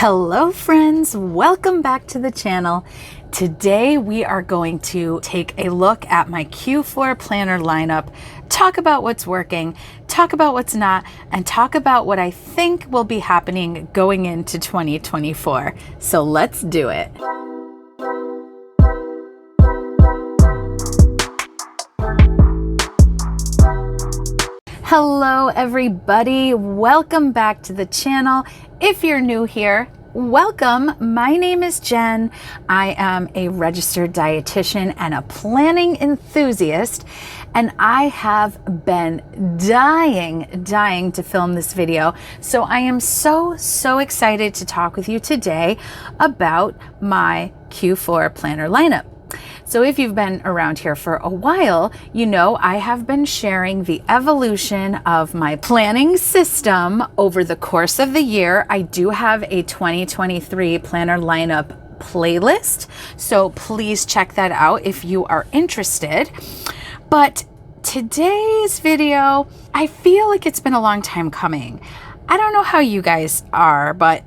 Hello friends, welcome back to the channel. Today we are going to take a look at my Q4 planner lineup, talk about what's working, talk about what's not, and talk about what I think will be happening going into 2024. So let's do it. Hello everybody, welcome back to the channel. If you're new here, welcome. My name is Jen. I am a registered dietitian and a planning enthusiast, and I have been dying to film this video. So I am so excited to talk with you today about my Q4 planner lineup. So if you've been around here for a while, you know I have been sharing the evolution of my planning system over the course of the year. I do have a 2023 planner lineup playlist, so please check that out if you are interested. But today's video, I feel like it's been a long time coming. I don't know how you guys are, but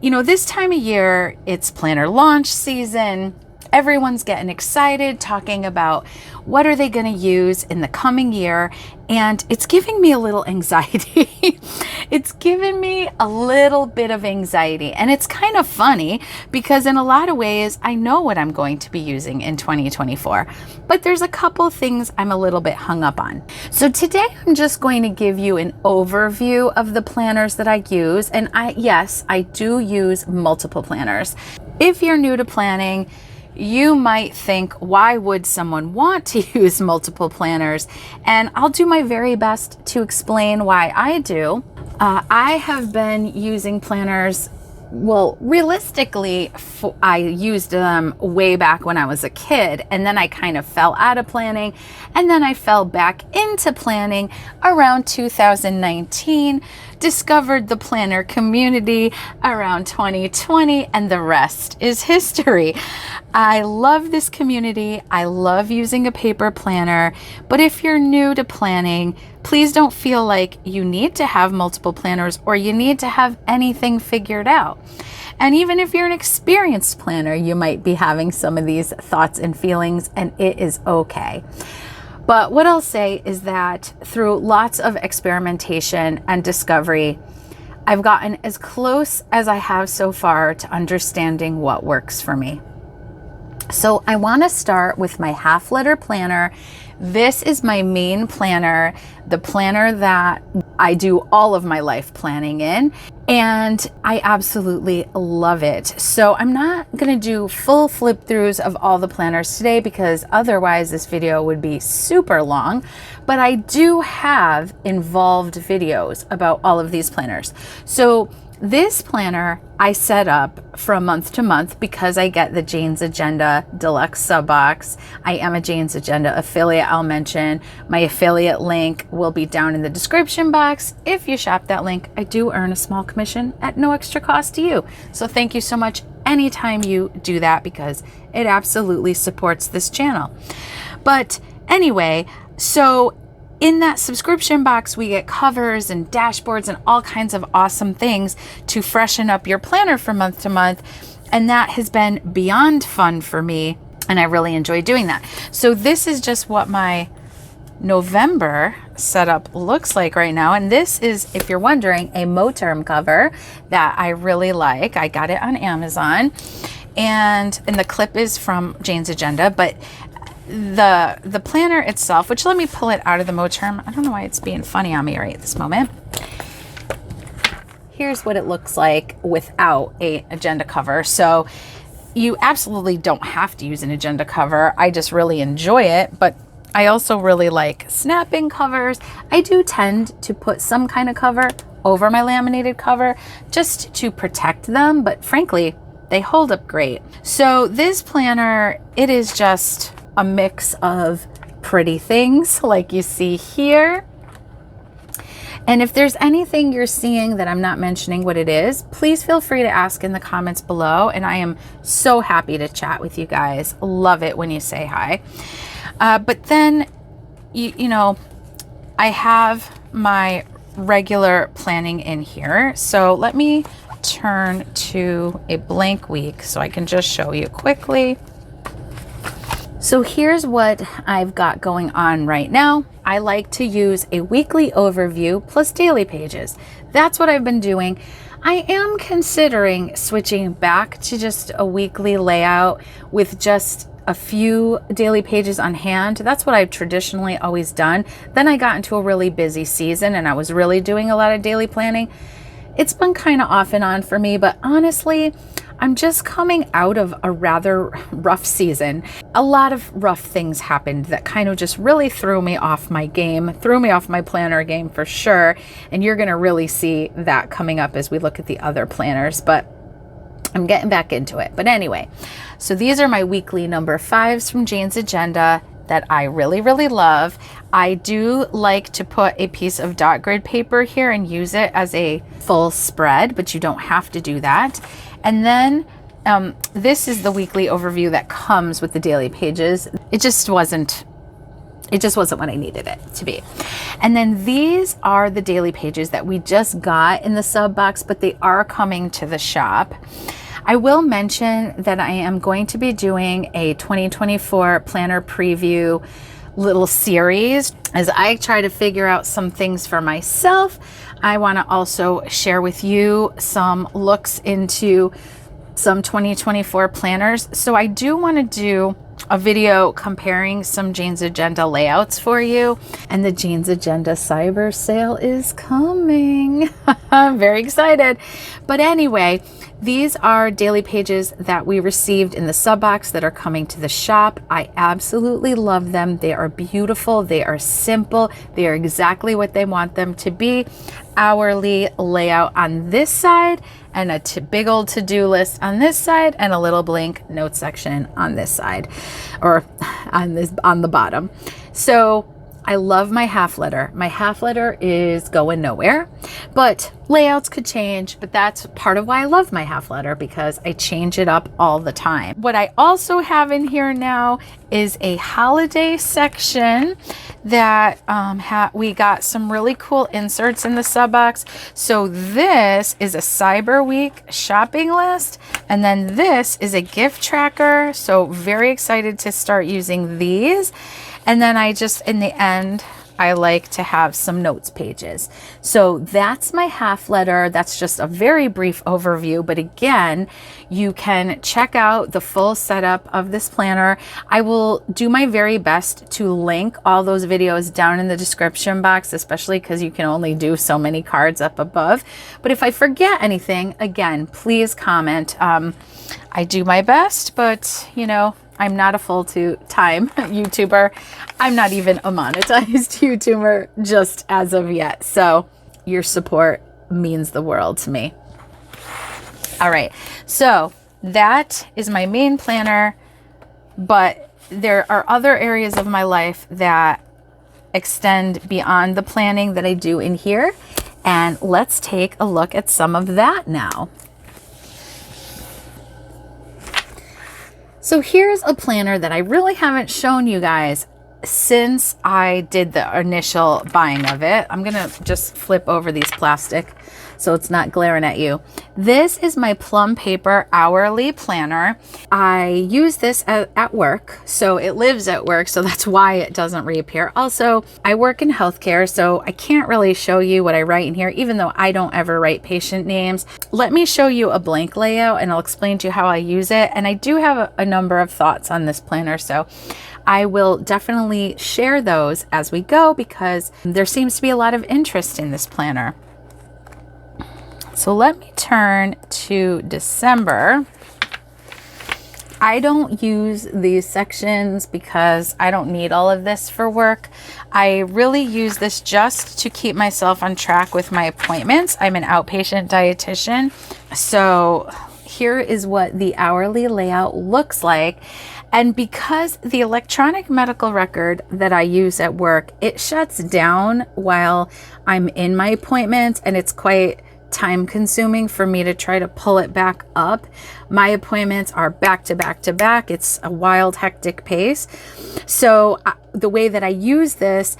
you know, this time of year, it's planner launch season. Everyone's getting excited, talking about what are they going to use in the coming year, and it's giving me a little anxiety. It's given me a little bit of anxiety, and it's kind of funny because in a lot of ways, I know what I'm going to be using in 2024, but there's a couple things I'm a little bit hung up on. So today I'm just going to give you an overview of the planners that I use, and yes, I do use multiple planners. If you're new to planning, you might think, why would someone want to use multiple planners? And I'll do my very best to explain why I do. I have been using planners, well, realistically, I used them way back when I was a kid, and then I kind of fell out of planning, and then I fell back into planning around 2019, discovered the planner community around 2020, and the rest is history. I love this community. I love using a paper planner, but if you're new to planning, please don't feel like you need to have multiple planners or you need to have anything figured out. And even if you're an experienced planner, you might be having some of these thoughts and feelings, and it is okay. But what I'll say is that through lots of experimentation and discovery, I've gotten as close as I have so far to understanding what works for me. So I want to start with my half letter planner. This is my main planner, the planner that I do all of my life planning in, and I absolutely love it. So I'm not going to do full flip throughs of all the planners today because otherwise this video would be super long, but I do have involved videos about all of these planners. So this planner I set up from month to month because I get the Jane's Agenda Deluxe sub box. I am a Jane's Agenda affiliate, I'll mention. My affiliate link will be down in the description box. If you shop that link, I do earn a small commission at no extra cost to you. So thank you so much anytime you do that because it absolutely supports this channel. But anyway, so in that subscription box, we get covers and dashboards and all kinds of awesome things to freshen up your planner from month to month. And that has been beyond fun for me. And I really enjoy doing that. So this is just what my November setup looks like right now. And this is, if you're wondering, a Moterm cover that I really like. I got it on Amazon. And the clip is from Jane's Agenda, but the planner itself, which let me pull it out of the Moterm. I don't know why it's being funny on me right at this moment. Here's what it looks like without a agenda cover. So you absolutely don't have to use an agenda cover. I just really enjoy it, but I also really like snapping covers. I do tend to put some kind of cover over my laminated cover just to protect them, but frankly, they hold up great. So this planner, it is just a mix of pretty things like you see here. And if there's anything you're seeing that I'm not mentioning what it is, please feel free to ask in the comments below. And I am so happy to chat with you guys. Love it when you say hi. But then, you know, I have my regular planning in here. So let me turn to a blank week so I can just show you quickly. So here's what I've got going on right now. I like to use a weekly overview plus daily pages. That's what I've been doing. I am considering switching back to just a weekly layout with just a few daily pages on hand. That's what I've traditionally always done. Then I got into a really busy season and I was really doing a lot of daily planning. It's been kind of off and on for me, but honestly, I'm just coming out of a rather rough season. A lot of rough things happened that kind of just really threw me off my game, threw me off my planner game for sure. And you're going to really see that coming up as we look at the other planners, but I'm getting back into it. But anyway, so these are my weekly number 5s from Jane's Agenda that I really, really love. I do like to put a piece of dot grid paper here and use it as a full spread, but you don't have to do that. And then this is the weekly overview that comes with the daily pages. It just wasn't what I needed it to be. And then these are the daily pages that we just got in the sub box, but they are coming to the shop. I will mention that I am going to be doing a 2024 planner preview little series. As I try to figure out some things for myself, I want to also share with you some looks into some 2024 planners. So I do want to do a video comparing some Jane's Agenda layouts for you. And the Jane's Agenda cyber sale is coming. I'm very excited. But anyway, these are daily pages that we received in the sub box that are coming to the shop. I absolutely love them. They are beautiful. They are simple. They are exactly what they want them to be. Hourly layout on this side and a big old to-do list on this side and a little blank note section on this side or on the bottom. So I love my half letter. My half letter is going nowhere, but layouts could change, but that's part of why I love my half letter, because I change it up all the time. What I also have in here now is a holiday section that we got some really cool inserts in the sub box. So this is a Cyber Week shopping list, and then this is a gift tracker. So very excited to start using these. And then I just, in the end, I like to have some notes pages. So that's my half letter. That's just a very brief overview. But again, you can check out the full setup of this planner. I will do my very best to link all those videos down in the description box, especially because you can only do so many cards up above. But if I forget anything, again, please comment. I do my best, but you know, I'm not a full-time YouTuber. I'm not even a monetized YouTuber just as of yet. So your support means the world to me. All right, so that is my main planner, but there are other areas of my life that extend beyond the planning that I do in here. And let's take a look at some of that now. So here's a planner that I really haven't shown you guys since I did the initial buying of it. I'm gonna just flip over these plastic so it's not glaring at you. This is my plum paper hourly planner. I use this at work, so it lives at work, so that's why it doesn't reappear. Also, I work in healthcare, so I can't really show you what I write in here, even though I don't ever write patient names. Let me show you a blank layout and I'll explain to you how I use it. And I do have a number of thoughts on this planner, so I will definitely share those as we go because there seems to be a lot of interest in this planner. So let me turn to December. I don't use these sections because I don't need all of this for work. I really use this just to keep myself on track with my appointments. I'm an outpatient dietitian. So here is what the hourly layout looks like. And because the electronic medical record that I use at work, it shuts down while I'm in my appointments, and it's quite time consuming for me to try to pull it back up. My appointments are back to back to back. It's a wild, hectic pace. So the way that I use this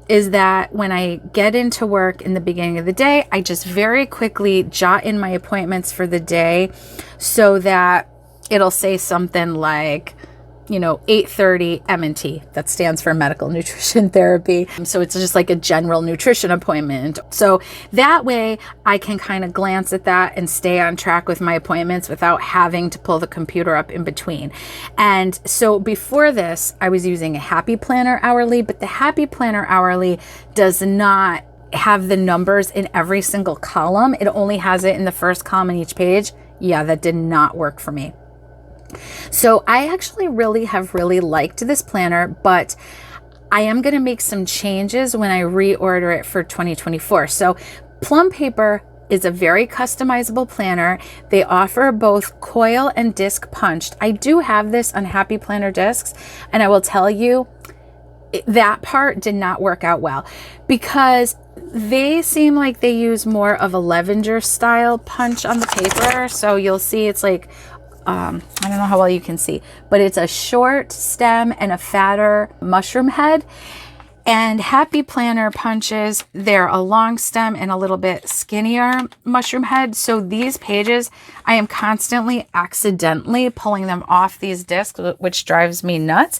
is that when I get into work in the beginning of the day, I just very quickly jot in my appointments for the day so that it'll say something like, 8:30 M&T. That stands for medical nutrition therapy. So it's just like a general nutrition appointment. So that way I can kind of glance at that and stay on track with my appointments without having to pull the computer up in between. And so before this, I was using a Happy Planner Hourly, but the Happy Planner Hourly does not have the numbers in every single column. It only has it in the first column on each page. Yeah, that did not work for me. So I actually have really liked this planner, but I am going to make some changes when I reorder it for 2024. So Plum Paper is a very customizable planner. They offer both coil and disc punched. I do have this on Happy Planner discs, and I will tell you that part did not work out well because they seem like they use more of a Levenger style punch on the paper. So you'll see it's like, I don't know how well you can see, but it's a short stem and a fatter mushroom head. And Happy Planner punches, they're a long stem and a little bit skinnier mushroom head. So these pages, I am constantly accidentally pulling them off these discs, which drives me nuts.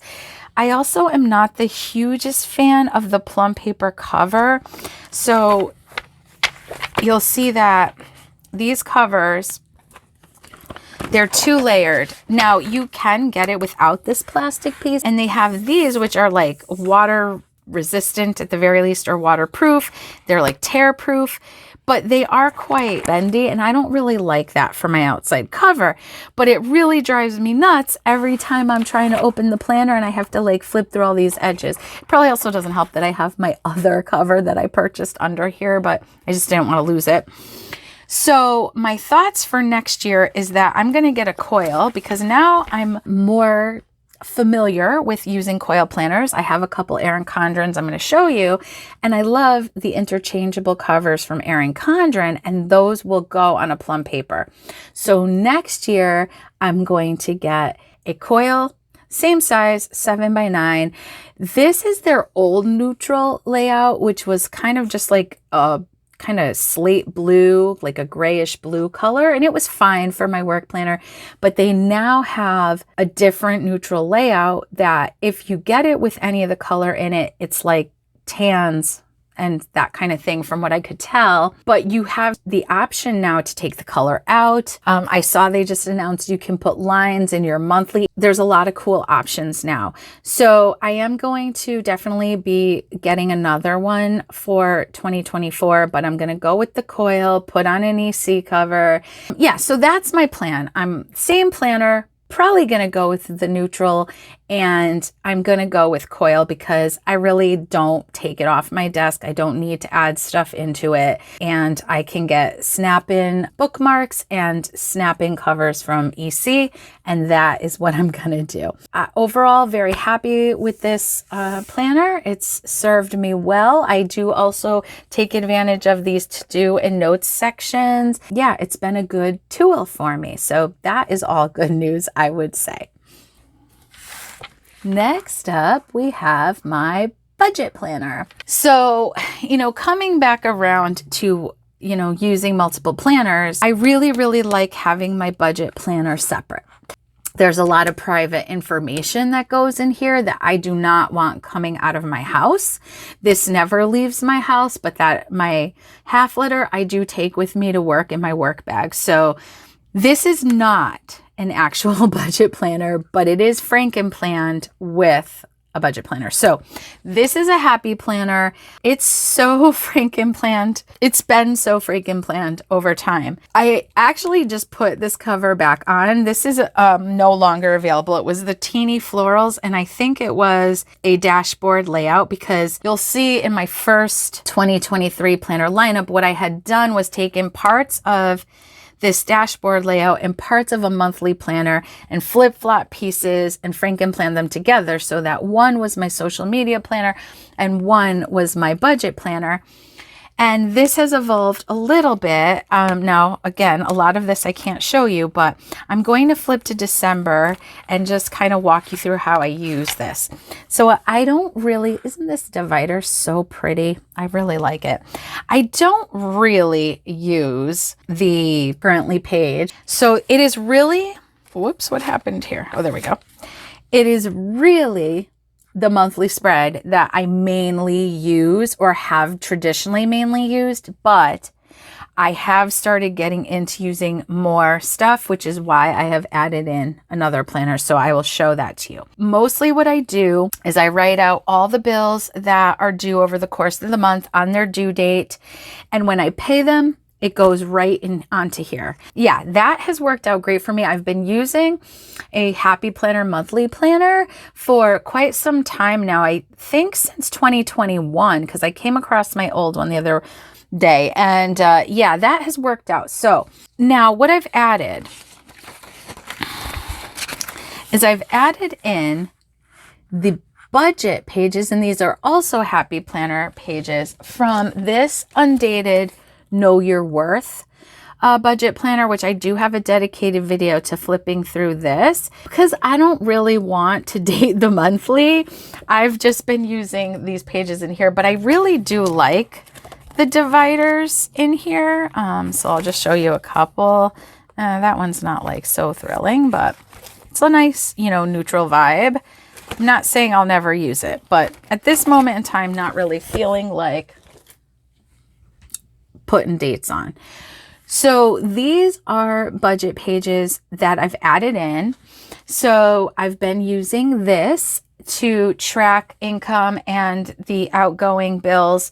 I also am not the hugest fan of the Plum Paper cover. So you'll see that these covers, they're 2-layered. Now you can get it without this plastic piece, and they have these, which are like water resistant at the very least, or waterproof. They're like tear proof, but they are quite bendy, and I don't really like that for my outside cover. But it really drives me nuts every time I'm trying to open the planner and I have to like flip through all these edges. It probably also doesn't help that I have my other cover that I purchased under here, but I just didn't want to lose it. So my thoughts for next year is that I'm going to get a coil because now I'm more familiar with using coil planners. I have a couple Erin Condrens I'm going to show you, and I love the interchangeable covers from Erin Condren, and those will go on a Plum Paper. So next year I'm going to get a coil, same size, 7x9. This is their old neutral layout, which was kind of just like a kind of slate blue, like a grayish blue color. And it was fine for my work planner, but they now have a different neutral layout that if you get it with any of the color in it, it's like tans and that kind of thing from what I could tell. But you have the option now to take the color out. I saw they just announced you can put lines in your monthly. There's a lot of cool options now. So I am going to definitely be getting another one for 2024, but I'm going to go with the coil, put on an EC cover. Yeah, so that's my plan. Same planner, probably going to go with the neutral, and I'm going to go with coil because I really don't take it off my desk. I don't need to add stuff into it, and I can get snap-in bookmarks and snap-in covers from EC, and that is what I'm going to do. Overall, very happy with this planner. It's served me well. I do also take advantage of these to-do and notes sections. Yeah, it's been a good tool for me. So that is all good news, I would say. Next up, we have my budget planner. So, coming back around to, using multiple planners, I really, really like having my budget planner separate. There's a lot of private information that goes in here that I do not want coming out of my house. This never leaves my house, but that my half liter I do take with me to work in my work bag. So this is not an actual budget planner, but it is Franken-planned with a budget planner. So this is a Happy Planner. It's so Franken-planned. It's been so Franken-planned over time. I actually just put this cover back on. This is no longer available. It was the teeny florals, and I think it was a dashboard layout because you'll see in my first 2023 planner lineup, what I had done was taken parts of this dashboard layout and parts of a monthly planner and flip-flop pieces and Franken-plan them together so that one was my social media planner and one was my budget planner. And this has evolved a little bit. Now, again, a lot of this I can't show you, but I'm going to flip to December and just kind of walk you through how I use this. So I don't really, isn't this divider so pretty? I really like it. I don't really use the currently page. So it is really, whoops, what happened here? Oh, there we go. It is really the monthly spread that I mainly use or have traditionally mainly used, but I have started getting into using more stuff, which is why I have added in another planner. So I will show that to you. Mostly what I do is I write out all the bills that are due over the course of the month on their due date. And when I pay them, it goes right in onto here. Yeah, that has worked out great for me. I've been using a Happy Planner monthly planner for quite some time now. I think since 2021, because I came across my old one the other day. And yeah, that has worked out. So now what I've added is I've added in the budget pages, and these are also Happy Planner pages from this undated Know Your Worth budget planner, which I do have a dedicated video to flipping through this because I don't really want to date the monthly. I've just been using these pages in here, but I really do like the dividers in here. So I'll just show you a couple. That one's not like so thrilling, but it's a nice, you know, neutral vibe. I'm not saying I'll never use it, but at this moment in time, not really feeling like putting dates on. So these are budget pages that I've added in. So I've been using this to track income and the outgoing bills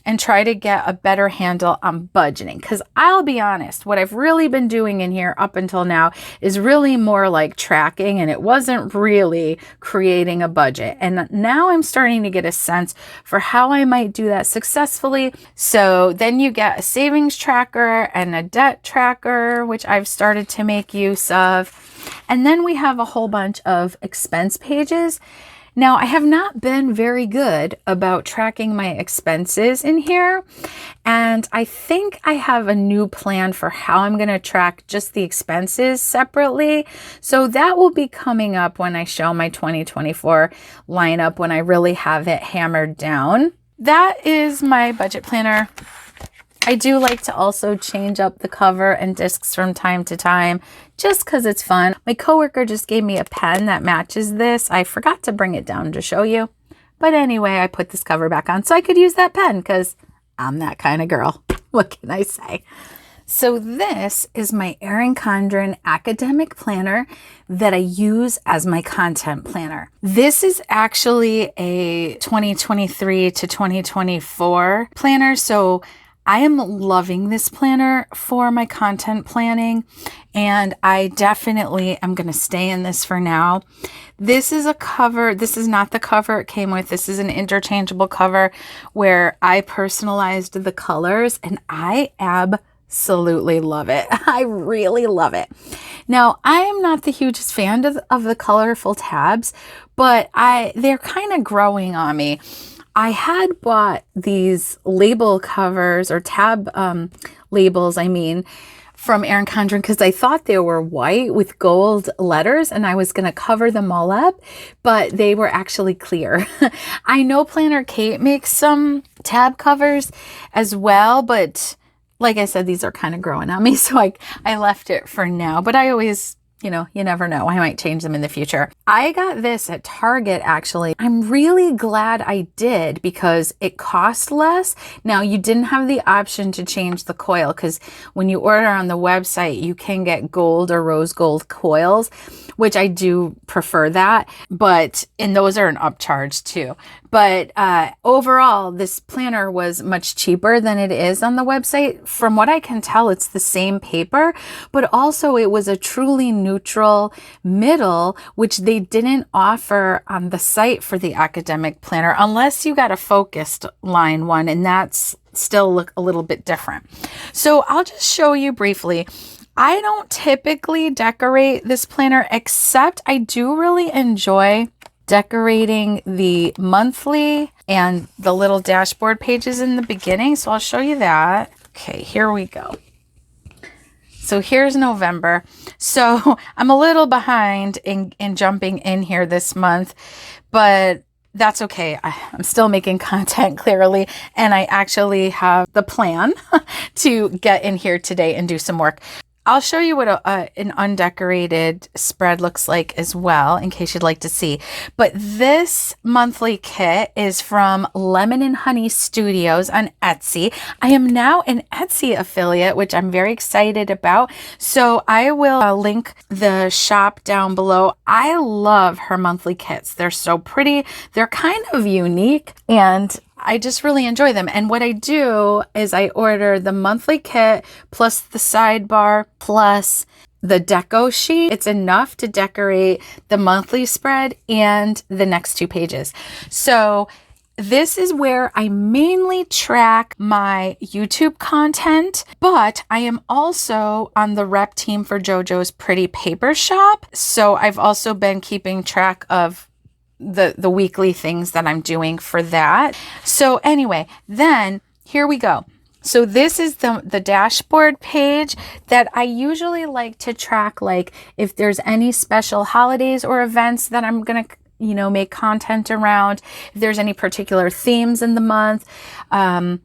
and try to get a better handle on budgeting. Because I'll be honest, what I've really been doing in here up until now is really more like tracking, and it wasn't really creating a budget. And now I'm starting to get a sense for how I might do that successfully. So then you get a savings tracker and a debt tracker, which I've started to make use of. And then we have a whole bunch of expense pages. Now, I have not been very good about tracking my expenses in here, and I think I have a new plan for how I'm going to track just the expenses separately. So that will be coming up when I show my 2024 lineup, when I really have it hammered down. That is my budget planner. I do like to also change up the cover and discs from time to time, just because it's fun. My coworker just gave me a pen that matches this. I forgot to bring it down to show you. But anyway, I put this cover back on so I could use that pen because I'm that kind of girl. What can I say? So this is my Erin Condren academic planner that I use as my content planner. This is actually a 2023 to 2024 planner. So I am loving this planner for my content planning, and I definitely am going to stay in this for now. This is a cover. This is not the cover it came with. This is an interchangeable cover where I personalized the colors, and I absolutely love it. I really love it. Now, I am not the hugest fan of the colorful tabs, but they're kind of growing on me. I had bought these label covers or tab labels, from Erin Condren because I thought they were white with gold letters and I was going to cover them all up, but they were actually clear. I know Planner Kate makes some tab covers as well, but like I said, these are kind of growing on me, so I left it for now, but I always, you know, you never know. I might change them in the future. I got this at Target, actually. I'm really glad I did because it cost less. Now, you didn't have the option to change the coil because when you order on the website, you can get gold or rose gold coils, which I do prefer that. And those are an upcharge too. But overall, this planner was much cheaper than it is on the website. From what I can tell, it's the same paper, but also it was a truly neutral middle, which they didn't offer on the site for the academic planner, unless you got a focused line one, and that's still look a little bit different. So I'll just show you briefly. I don't typically decorate this planner, except I do really enjoy decorating the monthly and the little dashboard pages in the beginning. So I'll show you that. Okay, here we go. So here's November. So I'm a little behind in jumping in here this month, but that's okay. I'm still making content clearly, and I actually have the plan to get in here today and do some work. I'll show you what an undecorated spread looks like as well, in case you'd like to see. But this monthly kit is from Lemon and Honey Studios on Etsy. I am now an Etsy affiliate, which I'm very excited about. So I will link the shop down below. I love her monthly kits. They're so pretty. They're kind of unique, and I just really enjoy them. And what I do is I order the monthly kit plus the sidebar plus the deco sheet. It's enough to decorate the monthly spread and the next 2 pages. So this is where I mainly track my YouTube content, but I am also on the rep team for JoJo's Pretty Paper Shop. So I've also been keeping track of the weekly things that I'm doing for that. So anyway, then here we go. So this is the dashboard page that I usually like to track, like if there's any special holidays or events that I'm gonna make content around, if there's any particular themes in the month, and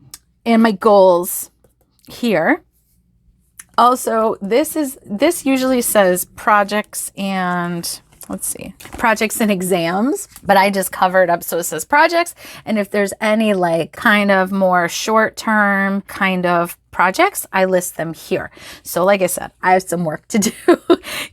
my goals here. Also, this usually says projects and projects and exams, but I just cover it up so it says projects. And if there's any like kind of more short-term kind of projects, I list them here. So like I said, I have some work to do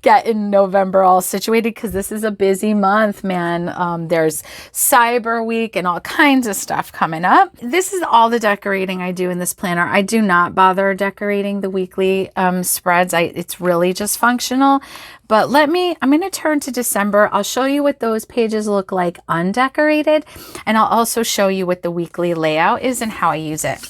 getting November all situated, because this is a busy month, man. There's Cyber Week and all kinds of stuff coming up. This is all the decorating I do in this planner. I do not bother decorating the weekly spreads. It's really just functional. But I'm going to turn to December. I'll show you what those pages look like undecorated, and I'll also show you what the weekly layout is and how I use it.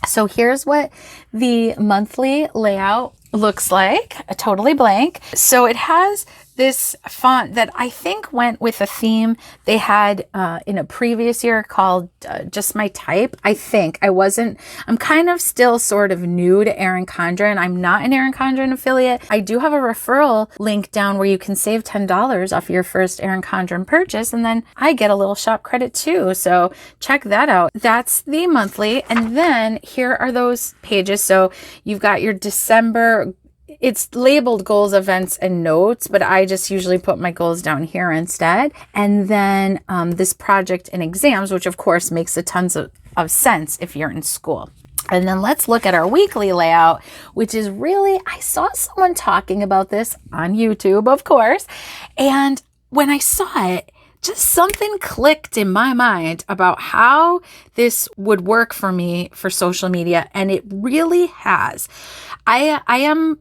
So here's what the monthly layout looks like, totally blank. So it has this font that I think went with a theme they had in a previous year called Just My Type. I'm kind of still sort of new to Erin Condren. I'm not an Erin Condren affiliate. I do have a referral link down where you can save $10 off your first Erin Condren purchase, and then I get a little shop credit too. So check that out. That's the monthly. And then here are those pages. So you've got your December. It's labeled goals, events, and notes, but I just usually put my goals down here instead. And then this project and exams, which of course makes a tons of sense if you're in school. And then let's look at our weekly layout, which is really, I saw someone talking about this on YouTube, of course. And when I saw it, just something clicked in my mind about how this would work for me for social media. And it really has. I am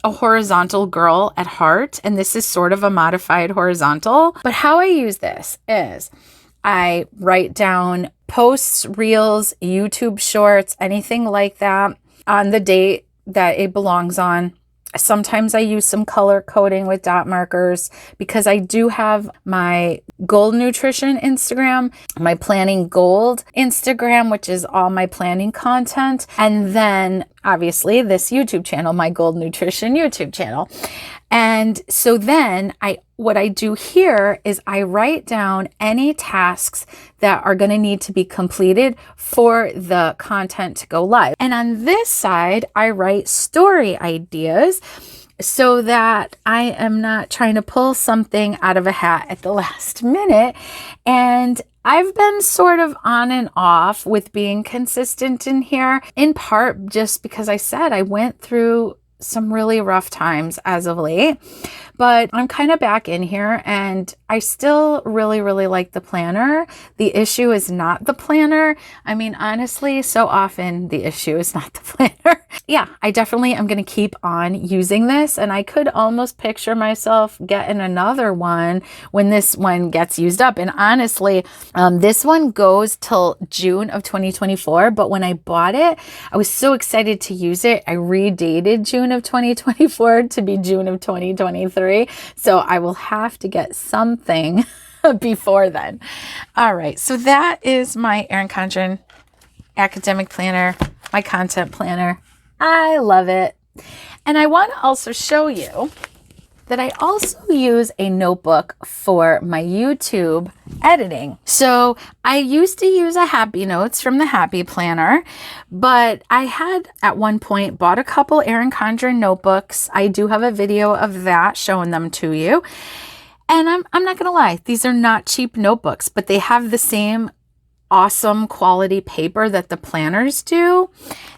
a horizontal girl at heart, and this is sort of a modified horizontal. But how I use this is I write down posts, reels, YouTube shorts, anything like that on the date that it belongs on. Sometimes I use some color coding with dot markers, because I do have my Gold Nutrition Instagram, my Planning Gold Instagram, which is all my planning content, and then obviously this YouTube channel, my Gold Nutrition YouTube channel. And so then what I do here is I write down any tasks that are going to need to be completed for the content to go live. And on this side, I write story ideas so that I am not trying to pull something out of a hat at the last minute. And I've been sort of on and off with being consistent in here, in part just because I went through some really rough times as of late, but I'm kind of back in here, and I still really, really like the planner. The issue is not the planner. I mean, honestly, so often the issue is not the planner. Yeah, I definitely am going to keep on using this, and I could almost picture myself getting another one when this one gets used up. And honestly, this one goes till June of 2024, but when I bought it, I was so excited to use it. I redated June of 2024 to be June of 2023. So I will have to get something before then. All right, so that is my Erin Condren academic planner, my content planner. I love it. And I want to also show you that I also use a notebook for my YouTube editing. So I used to use a Happy Notes from the Happy Planner, but I had at one point bought a couple Erin Condren notebooks. I do have a video of that showing them to you. And I'm not going to lie, these are not cheap notebooks, but they have the same awesome quality paper that the planners do,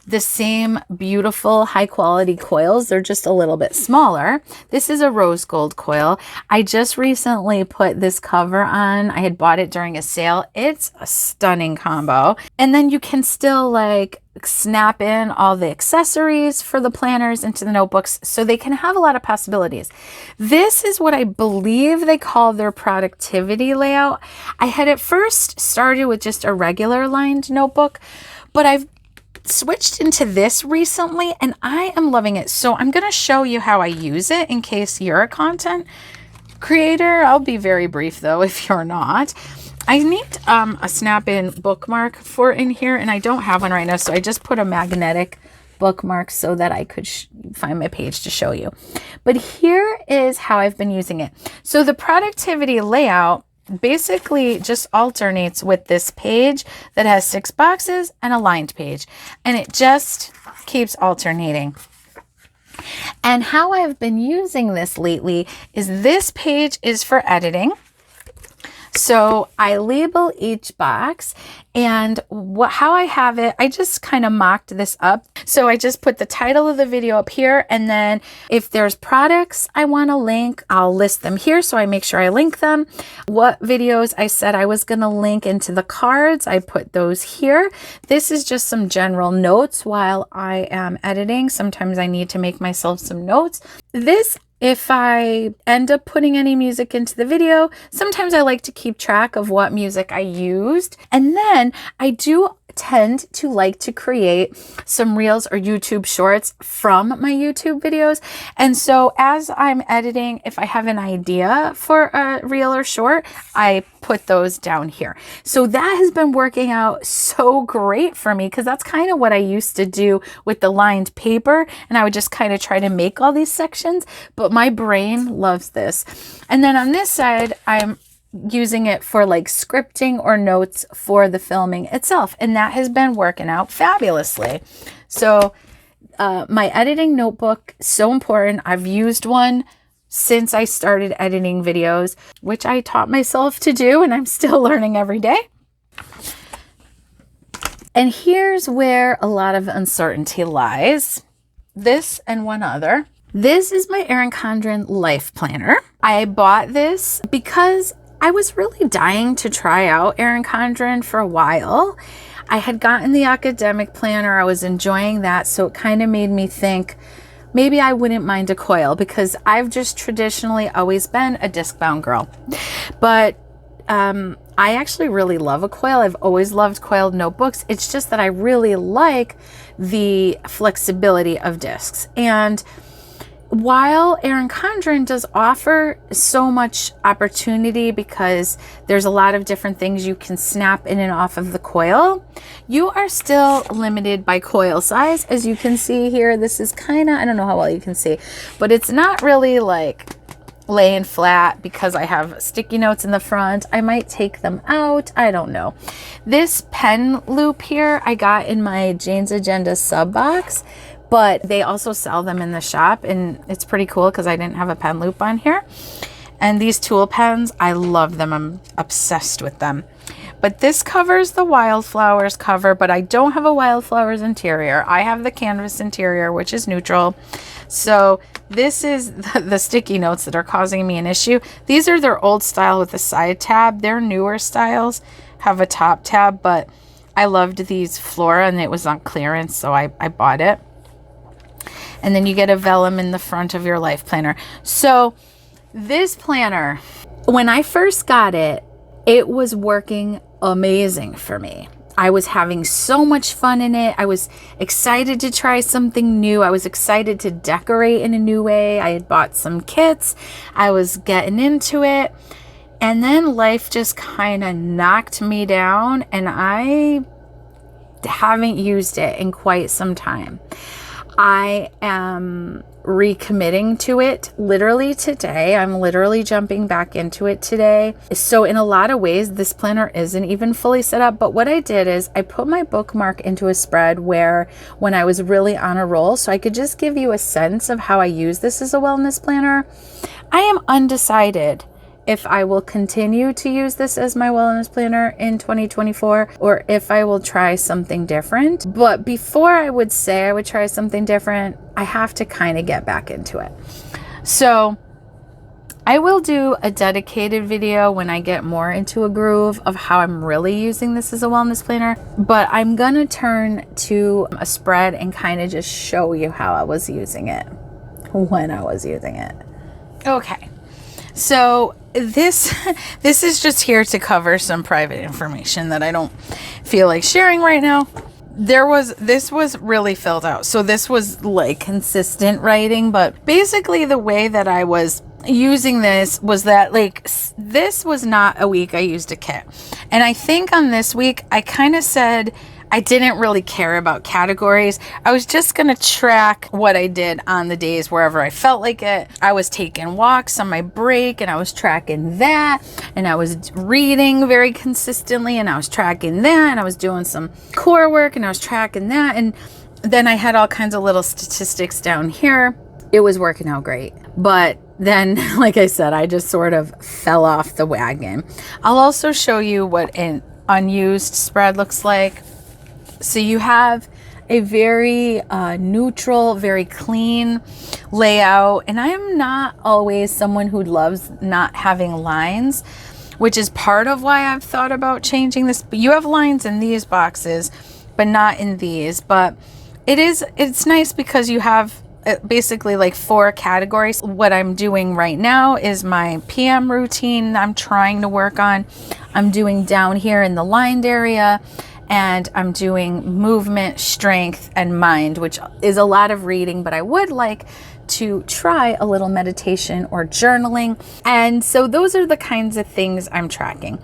the same beautiful high quality coils. They're just a little bit smaller. This is a rose gold coil. I just recently put this cover on. I had bought it during a sale. It's a stunning combo. And then you can still like snap in all the accessories for the planners into the notebooks, so they can have a lot of possibilities. This is what I believe they call their productivity layout. I had at first started with just a regular lined notebook, but I've switched into this recently and I am loving it. So I'm going to show you how I use it in case you're a content creator. I'll be very brief though if you're not. I need a snap-in bookmark for in here, and I don't have one right now, so I just put a magnetic bookmark so that I could find my page to show you. But here is how I've been using it. So the productivity layout basically just alternates with this page that has 6 boxes and a lined page, and it just keeps alternating. And how I've been using this lately is this page is for editing. So I label each box, and how I have it, I just kind of mocked this up. So I just put the title of the video up here, and then if there's products I want to link, I'll list them here so I make sure I link them. What videos I said I was going to link into the cards, I put those here. This is just some general notes while I am editing. Sometimes I need to make myself some notes. If I end up putting any music into the video, sometimes I like to keep track of what music I used. And then I do tend to like to create some reels or YouTube shorts from my YouTube videos. And so as I'm editing, if I have an idea for a reel or short, I put those down here. So that has been working out so great for me, because that's kind of what I used to do with the lined paper. And I would just kind of try to make all these sections, but my brain loves this. And then on this side, I'm using it for like scripting or notes for the filming itself. And that has been working out fabulously. So my editing notebook, so important. I've used one since I started editing videos, which I taught myself to do, and I'm still learning every day. And here's where a lot of uncertainty lies. This and one other. This is my Erin Condren Life Planner. I bought this because I was really dying to try out Erin Condren for a while. I had gotten the academic planner. I was enjoying that. So it kind of made me think maybe I wouldn't mind a coil, because I've just traditionally always been a disc-bound girl. But I actually really love a coil. I've always loved coiled notebooks. It's just that I really like the flexibility of discs. And while Erin Condren does offer so much opportunity, because there's a lot of different things you can snap in and off of the coil, you are still limited by coil size. As you can see here, this is kind of, I don't know how well you can see, but it's not really like laying flat because I have sticky notes in the front. I might take them out. I don't know. This pen loop here I got in my Jane's Agenda sub box, but they also sell them in the shop, and it's pretty cool because I didn't have a pen loop on here. And these tool pens, I love them. I'm obsessed with them. But this covers the wildflowers cover, but I don't have a wildflowers interior. I have the canvas interior, which is neutral. So this is the sticky notes that are causing me an issue. These are their old style with the side tab. Their newer styles have a top tab, but I loved these Flora and it was on clearance, so I bought it. And then you get a vellum in the front of your life planner. So this planner, when I first got it, it was working amazing for me. I was having so much fun in it. I was excited to try something new. I was excited to decorate in a new way. I had bought some kits. I was getting into it. And then life just kind of knocked me down, and I haven't used it in quite some time. I am recommitting to it literally today. I'm literally jumping back into it today. So in a lot of ways, this planner isn't even fully set up. But what I did is I put my bookmark into a spread where when I was really on a roll, so I could just give you a sense of how I use this as a wellness planner. I am undecided if I will continue to use this as my wellness planner in 2024 or if I will try something different. But before I would say I would try something different, I have to kind of get back into it. So I will do a dedicated video when I get more into a groove of how I'm really using this as a wellness planner. But I'm gonna turn to a spread and kind of just show you how I was using it when I was using it. Okay. So this is just here to cover some private information that I don't feel like sharing right now. This was really filled out. So this was like consistent writing, but basically the way that I was using this was that like this was not a week I used a kit. And I think on this week I kind of said I didn't really care about categories. I was just going to track what I did on the days wherever I felt like it. I was taking walks on my break and I was tracking that, and I was reading very consistently and I was tracking that, and I was doing some core work and I was tracking that, and then I had all kinds of little statistics down here. It was working out great. But then, like I said, I just sort of fell off the wagon. I'll also show you what an unused spread looks like. So you have a very neutral, very clean layout. And I am not always someone who loves not having lines, which is part of why I've thought about changing this. But you have lines in these boxes, but not in these. But it's nice because you have basically like 4 categories. What I'm doing right now is my PM routine I'm trying to work on. I'm doing down here in the lined area. And I'm doing movement, strength, and mind, which is a lot of reading, but I would like to try a little meditation or journaling. And so those are the kinds of things I'm tracking.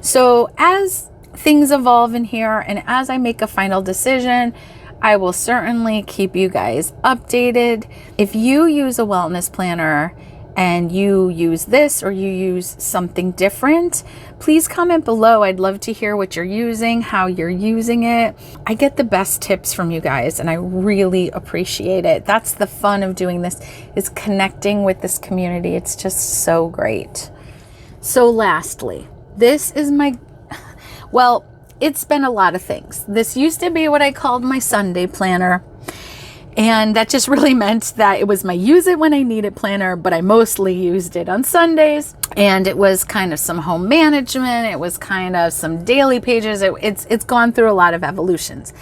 So as things evolve in here and as I make a final decision, I will certainly keep you guys updated. If you use a wellness planner and you use this or you use something different, please comment below. I'd love to hear what you're using, how you're using it. I get the best tips from you guys and I really appreciate it. That's the fun of doing this, is connecting with this community. It's just so great. So lastly, this is well, it's been a lot of things. This used to be what I called my Sunday planner. And that just really meant that it was my use it when I need it planner, but I mostly used it on Sundays. And it was kind of some home management. It was kind of some daily pages. It's gone through a lot of evolutions.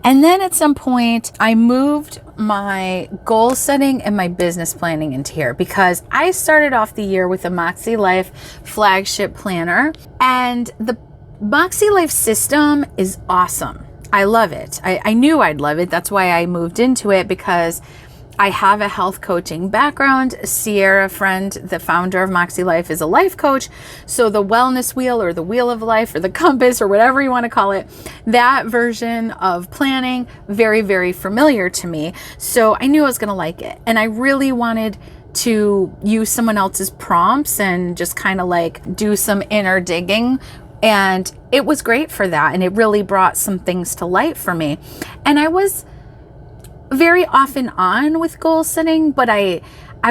And then at some point, I moved my goal setting and my business planning into here because I started off the year with a Makselife flagship planner. And the Makselife system is awesome. I love it. I knew I'd love it. That's why I moved into it, because I have a health coaching background. Sierra friend, the founder of Makselife, is a life coach. So the wellness wheel or the wheel of life or the compass or whatever you want to call it, that version of planning, very, very familiar to me. So I knew I was going to like it. And I really wanted to use someone else's prompts and just kind of like do some inner digging. And it was great for that. And it really brought some things to light for me. And I was very often on with goal setting, but I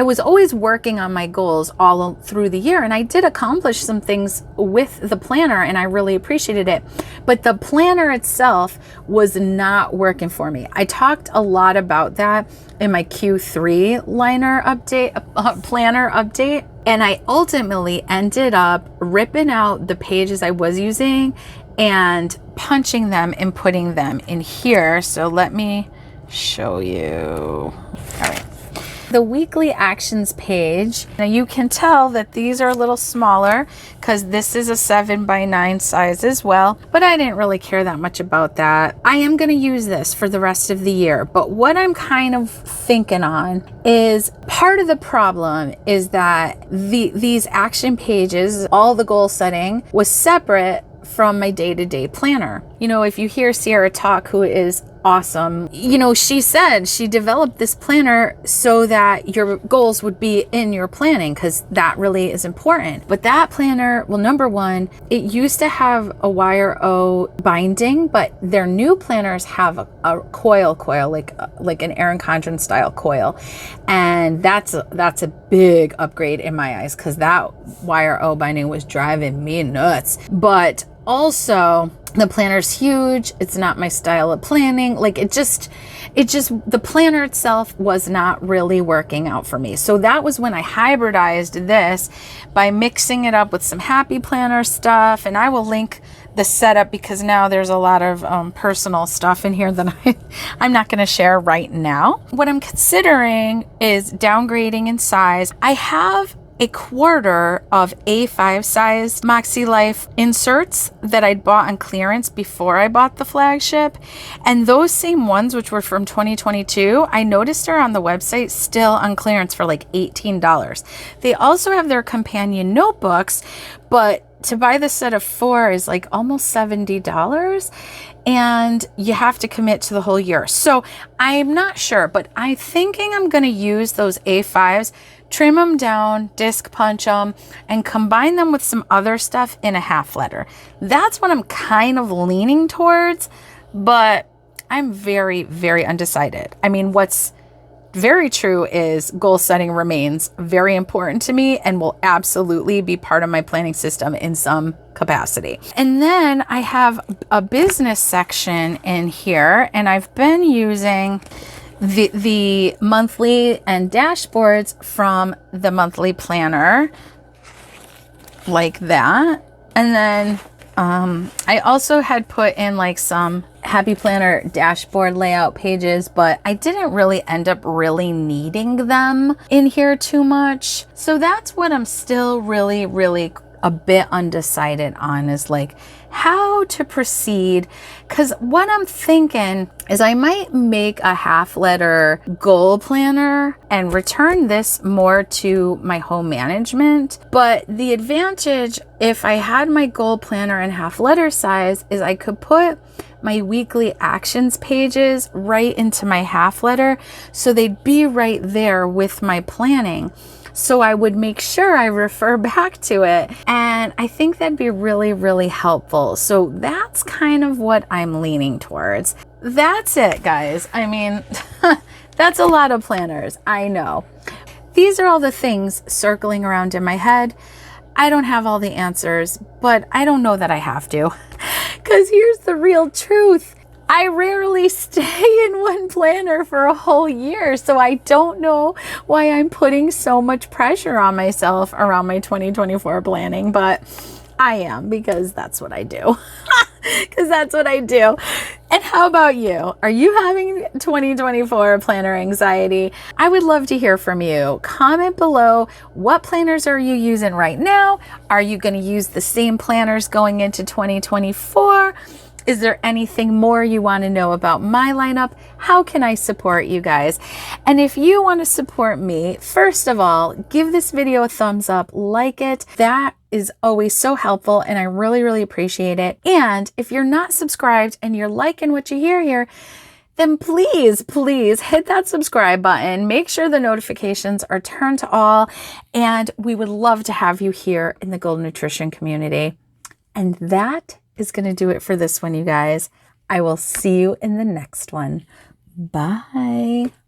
was always working on my goals all through the year. And I did accomplish some things with the planner and I really appreciated it. But the planner itself was not working for me. I talked a lot about that in my Q3 liner update, planner update. And I ultimately ended up ripping out the pages I was using and punching them and putting them in here. So let me show you. All right. the weekly actions page. Now you can tell that these are a little smaller because this is a 7x9 size as well, but I didn't really care that much about that. I am going to use this for the rest of the year, but what I'm kind of thinking on is part of the problem is that these action pages, all the goal setting was separate from my day-to-day planner. You know, if you hear Sierra talk, who is awesome, you know, she said she developed this planner so that your goals would be in your planning, because that really is important. But that planner, well, number one, it used to have a wire O binding, but their new planners have a coil, like an Erin Condren style coil, and that's a big upgrade in my eyes, because that wire O binding was driving me nuts. But also, the planner's huge. It's not my style of planning. Like the planner itself was not really working out for me. So that was when I hybridized this by mixing it up with some Happy Planner stuff. And I will link the setup because now there's a lot of personal stuff in here that I'm not going to share right now. What I'm considering is downgrading in size. I have a quarter of A5 size Makselife inserts that I'd bought on clearance before I bought the flagship. And those same ones, which were from 2022, I noticed are on the website still on clearance for like $18. They also have their companion notebooks, but to buy the set of 4 is like almost $70. And you have to commit to the whole year. So I'm not sure, but I'm thinking I'm going to use those A5s, trim them down, disc punch them, and combine them with some other stuff in a half letter. That's what I'm kind of leaning towards, but I'm very, very undecided. I mean, what's very true is goal setting remains very important to me and will absolutely be part of my planning system in some capacity. And then I have a business section in here, and I've been using the monthly and dashboards from the monthly planner like that. And then I also had put in like some Happy Planner dashboard layout pages, but I didn't really end up really needing them in here too much. So that's what I'm still really a bit undecided on, is like how to proceed. Because what I'm thinking is I might make a half letter goal planner and return this more to my home management. But the advantage if I had my goal planner in half letter size is I could put my weekly actions pages right into my half letter, so they'd be right there with my planning. So I would make sure I refer back to it. And I think that'd be really helpful. So that's kind of what I'm leaning towards. That's it, guys. I mean, that's a lot of planners, I know. These are all the things circling around in my head. I don't have all the answers, but I don't know that I have to. Because here's the real truth. I rarely stay in one planner for a whole year, so I don't know why I'm putting so much pressure on myself around my 2024 planning, but I am, because that's what I do. Because that's what I do. And how about you? Are you having 2024 planner anxiety? I would love to hear from you. Comment below, what planners are you using right now? Are you going to use the same planners going into 2024? Is there anything more you want to know about my lineup? How can I support you guys? And if you want to support me, first of all, give this video a thumbs up, like it. That is always so helpful, and I really appreciate it. And if you're not subscribed and you're liking what you hear here, then please hit that subscribe button. Make sure the notifications are turned to all, and we would love to have you here in the Gold Nutrition community. And that is going to do it for this one, you guys. I will see you in the next one. Bye.